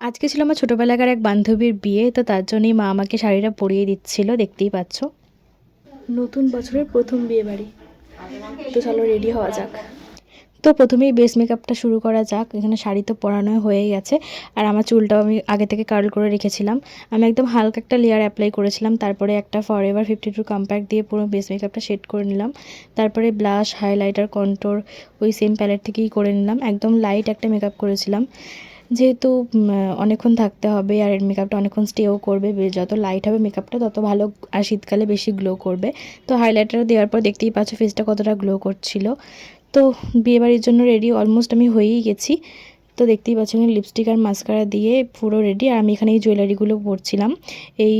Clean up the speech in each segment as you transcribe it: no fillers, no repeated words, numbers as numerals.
আজকে ছিল আমার ছোটোবেলাকার এক বান্ধবীর বিয়ে, তো তার জন্যই মা আমাকে শাড়িটা পরিয়ে দিচ্ছিল, দেখতেই পাচ্ছ। নতুন বছরের প্রথম বিয়ে বাড়ি, তো চলো রেডি হওয়া যাক। তো প্রথমেই বেস মেকআপটা শুরু করা যাক। এখানে শাড়ি তো পরানো হয়ে গেছে, আর আমার চুলটাও আমি আগে থেকে কার্ল করে রেখেছিলাম। আমি একদম হালকা একটা লেয়ার অ্যাপ্লাই করেছিলাম, তারপরে একটা ফরএভার 52 কম্প্যাক্ট দিয়ে পুরো বেস মেকআপটা সেট করে নিলাম। তারপরে ব্লাশ, হাইলাইটার, কন্ট্রোর ওই সেম প্যালেট থেকেই করে নিলাম। একদম লাইট একটা মেকআপ করেছিলাম, যেহেতু অনেকক্ষণ থাকতে হবে আর মেকআপটা অনেকক্ষণ স্টেও করবে। যত লাইট হবে মেকআপটা তত ভালো, আর শীতকালে বেশি গ্লো করবে। তো হাইলাইটার দেওয়ার পর দেখতেই পাচ্ছ ফেসটা কতটা গ্লো করছিল। তো বিয়েবাড়ির জন্য রেডি অলমোস্ট আমি হয়েই গেছি। তো দেখতেই পাচ্ছেন লিপস্টিক আর মাস্কারা দিয়ে পুরো রেডি। আর আমি এখানে এই জুয়েলারিগুলো পরছিলাম, এই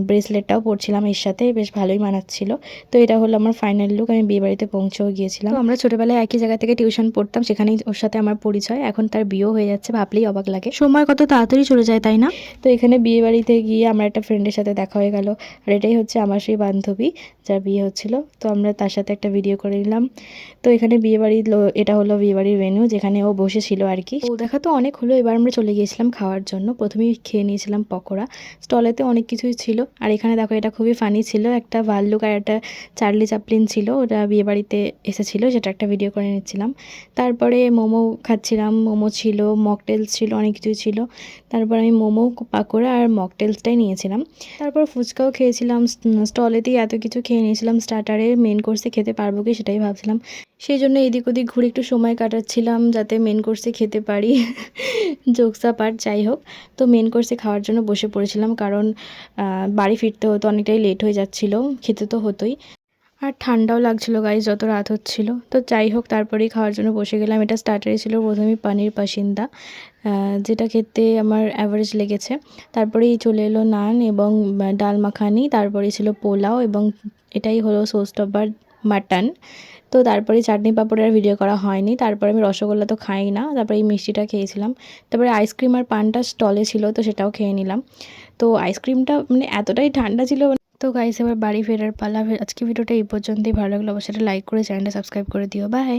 ব্রেসলেটটাও পরছিলাম এর সাথে, বেশ ভালোই মানাচ্ছিল। তো এটা হলো আমার ফাইনাল লুক। আমি বিয়েবাড়িতে পৌঁছেও গিয়েছিলাম। তো আমরা ছোটোবেলায় একই জায়গা থেকে টিউশন পড়তাম, সেখানেই ওর সাথে আমার পরিচয়। এখন তার বিয়েও হয়ে যাচ্ছে, ভাবলেই অবাক লাগে। সময় কত তাড়াতাড়ি চলে যায়, তাই না? তো এখানে বিয়েবাড়িতে গিয়ে আমার একটা ফ্রেন্ডের সাথে দেখা হয়ে গেল, আর এটাই হচ্ছে আমার সেই বান্ধবী যার বিয়ে হচ্ছিল। তো আমরা তার সাথে একটা ভিডিও করে নিলাম। তো এখানে বিয়েবাড়ির এটা হলো বিয়েবাড়ির ভেন্যু, যেখানে ও বসেছিল আর কি। ও দেখা তো অনেক হলো, এবার আমরা চলে গিয়েছিলাম খাওয়ার জন্য। প্রথমেই খেয়ে নিয়েছিলাম পকোড়া, স্টলেতে অনেক কিছুই ছিল। আর এখানে দেখো এটা খুবই ফানি ছিল, একটা ভাল্লুক আর একটা চার্লি চ্যাপলিন ছিল, ওটা বিয়েবাড়িতে এসেছিলো, সেটা একটা ভিডিও করে নিচ্ছিলাম। তারপরে মোমো খাচ্ছিলাম, মোমো ছিল, মকটেলস ছিল, অনেক কিছুই ছিল। তারপর আমি মোমো, পাকোড়া আর মকটেলসটাই নিয়েছিলাম। তারপর ফুচকাও খেয়েছিলাম, স্টলেতেই এত কিছু খেয়ে নিয়েছিলাম। স্টার্টারে মেন কোর্সে খেতে পারবো কি সেটাই ভাবছিলাম, সেই জন্য এদিক ওদিক ঘুরে একটু সময় কাটাচ্ছিলাম যাতে মেন কোর্সে খেতে পারি। জোকসা পার্ট, যাই হোক। তো মেন কোর্সে খাওয়ার জন্য বসে পড়েছিলাম, কারণ বাড়ি ফিরতে হতো, অনেকটাই লেট হয়ে যাচ্ছিল, খেতে তো হতোই। আর ঠান্ডাও লাগছিল গাইস, যত রাত হচ্ছিল। তো যাই হোক, তারপরেই খাওয়ার জন্য বসে গেলাম। এটা স্টার্টারে ছিল প্রথমেই পানির পাসিন্দা, যেটা খেতে আমার অ্যাভারেজ লেগেছে। তারপরেই চলে এলো নান এবং ডাল মাখানি, তারপরে ছিল পোলাও, এবং এটাই হলো সোস্ট অফ মাটন। তো তারপরে চাটনি পাঁপড়ের ভিডিও করা হয়নি। তারপরে আমি রসগোল্লা তো খাই না, তারপরে এই মিষ্টিটা খেয়েছিলাম। তারপরে আইসক্রিম আর পানটা স্টলে ছিল, তো সেটাও খেয়ে নিলাম। তো আইসক্রিমটা মানে এতটাই ঠান্ডা ছিল। তো গাইস, এবার বাড়ি ফেরার পালা। আজকে ভিডিওটা এই পর্যন্তই। ভালো লাগলে অবশ্যই লাইক করে চ্যানেলটা সাবস্ক্রাইব করে দিও। বাই।